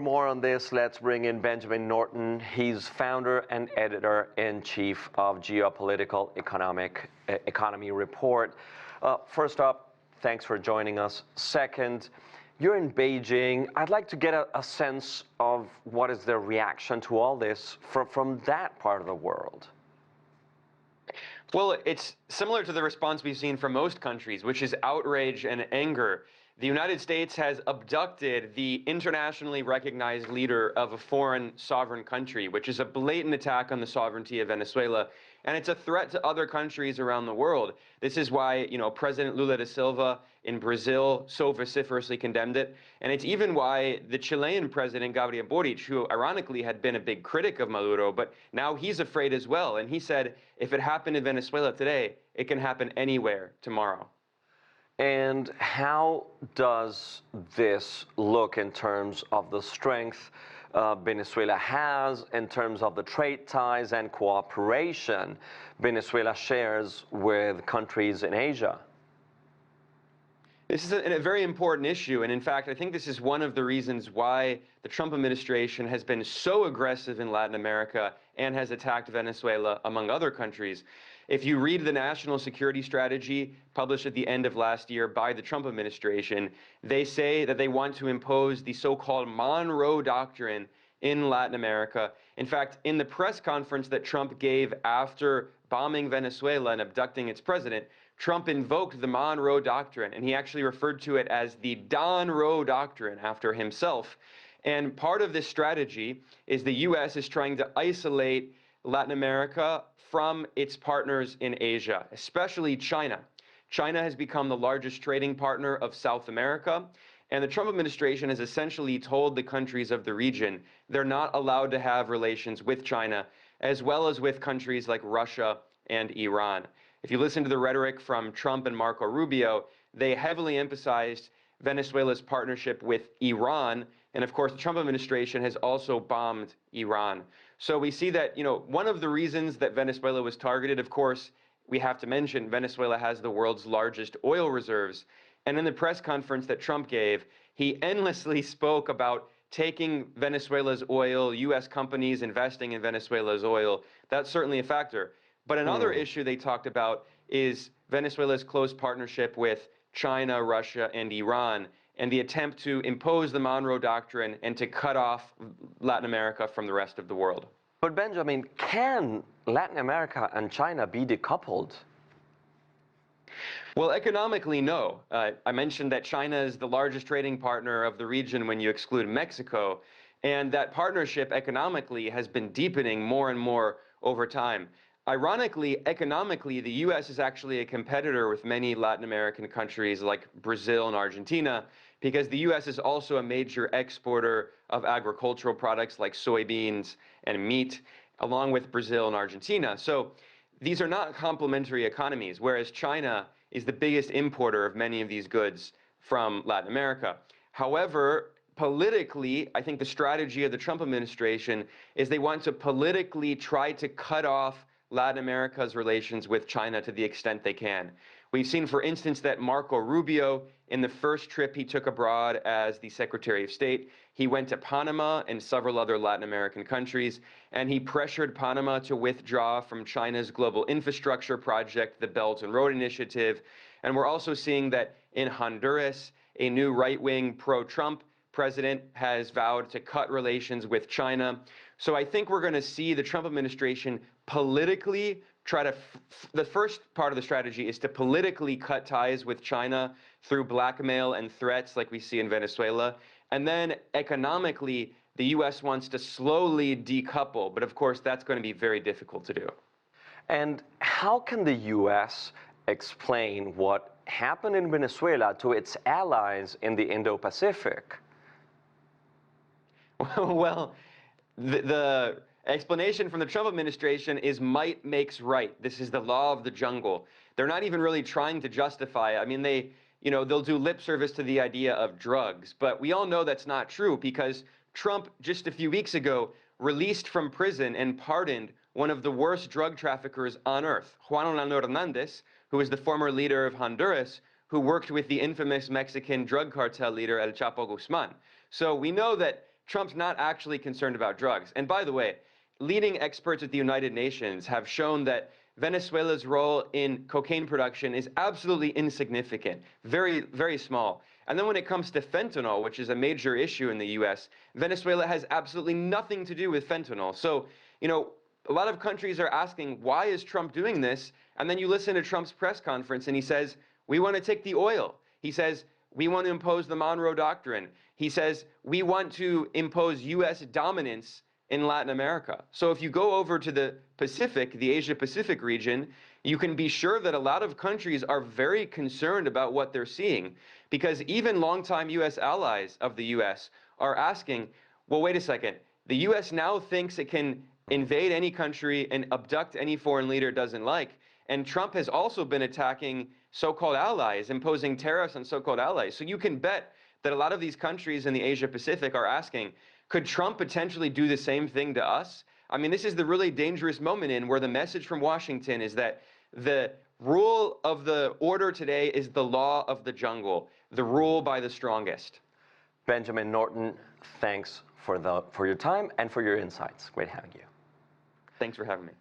For more on this, let's bring in Benjamin Norton. He's founder and editor-in-chief of Geopolitical Economy Report. First up, thanks for joining us. Second, you're in Beijing. I'd like to get a sense of what is the reaction to all this from that part of the world. Well, it's similar to the response we've seen from most countries, which is outrage and anger. The United States has abducted the internationally recognized leader of a foreign sovereign country, which is a blatant attack on the sovereignty of Venezuela, and it's a threat to other countries around the world. This is why, President Lula da Silva in Brazil so vociferously condemned it, and it's even why the Chilean president, Gabriel Boric, who ironically had been a big critic of Maduro, but now he's afraid as well, and he said, if it happened in Venezuela today, it can happen anywhere tomorrow. And how does this look in terms of the strength Venezuela has, in terms of the trade ties and cooperation Venezuela shares with countries in Asia? This is a very important issue, and in fact, I think this is one of the reasons why the Trump administration has been so aggressive in Latin America and has attacked Venezuela, among other countries. If you read the national security strategy published at the end of last year by the Trump administration, they say that they want to impose the so-called Monroe Doctrine in Latin America. In fact, in the press conference that Trump gave after bombing Venezuela and abducting its president, Trump invoked the Monroe Doctrine, and he actually referred to it as the Don Roe Doctrine after himself. And part of this strategy is the U.S. is trying to isolate Latin America from its partners in Asia, especially China. China has become the largest trading partner of South America, and the Trump administration has essentially told the countries of the region they're not allowed to have relations with China, as well as with countries like Russia and Iran. If you listen to the rhetoric from Trump and Marco Rubio, they heavily emphasized Venezuela's partnership with Iran, and of course the Trump administration has also bombed Iran. So we see that, one of the reasons that Venezuela was targeted, of course, we have to mention Venezuela has the world's largest oil reserves. And in the press conference that Trump gave, he endlessly spoke about taking Venezuela's oil, U.S. companies investing in Venezuela's oil. That's certainly a factor. But another issue they talked about is Venezuela's close partnership with China, Russia, and Iran, and the attempt to impose the Monroe Doctrine and to cut off Latin America from the rest of the world. But Benjamin, can Latin America and China be decoupled? Well, economically, no. I mentioned that China is the largest trading partner of the region when you exclude Mexico, and that partnership economically has been deepening more and more over time. Ironically, economically, the U.S. is actually a competitor with many Latin American countries like Brazil and Argentina, because the U.S. is also a major exporter of agricultural products like soybeans and meat, along with Brazil and Argentina. So these are not complementary economies, whereas China is the biggest importer of many of these goods from Latin America. However, politically, I think the strategy of the Trump administration is they want to politically try to cut off Latin America's relations with China to the extent they can. We've seen, for instance, that Marco Rubio, in the first trip he took abroad as the Secretary of State, he went to Panama and several other Latin American countries, and he pressured Panama to withdraw from China's global infrastructure project, the Belt and Road Initiative. And we're also seeing that in Honduras, a new right-wing pro-Trump president has vowed to cut relations with China. So I think we're going to see the Trump administration politically try to, the first part of the strategy is to politically cut ties with China through blackmail and threats like we see in Venezuela. And then economically, the U.S. wants to slowly decouple. But of course, that's going to be very difficult to do. And how can the U.S. explain what happened in Venezuela to its allies in the Indo-Pacific? Well, the explanation from the Trump administration is might makes right. This is the law of the jungle. They're not even really trying to justify it. I mean, they'll do lip service to the idea of drugs, but we all know that's not true because Trump just a few weeks ago released from prison and pardoned one of the worst drug traffickers on earth, Juan Orlando Hernandez, who is the former leader of Honduras, who worked with the infamous Mexican drug cartel leader El Chapo Guzman. So we know that Trump's not actually concerned about drugs. And by the way, leading experts at the United Nations have shown that Venezuela's role in cocaine production is absolutely insignificant, very, very small. And then when it comes to fentanyl, which is a major issue in the US, Venezuela has absolutely nothing to do with fentanyl. So, you know, a lot of countries are asking, why is Trump doing this? And then you listen to Trump's press conference and he says, we want to take the oil. He says, we want to impose the Monroe Doctrine. He says, we want to impose US dominance in Latin America. So if you go over to the Pacific, the Asia-Pacific region, you can be sure that a lot of countries are very concerned about what they're seeing, because even longtime US allies of the US are asking, well, wait a second, the US now thinks it can invade any country and abduct any foreign leader it doesn't like. And Trump has also been attacking so-called allies, imposing tariffs on so-called allies. So you can bet that a lot of these countries in the Asia-Pacific are asking, could Trump potentially do the same thing to us? I mean, this is the really dangerous moment in where the message from Washington is that the rule of the order today is the law of the jungle, the rule by the strongest. Benjamin Norton, thanks for your time and for your insights. Great having you. Thanks for having me.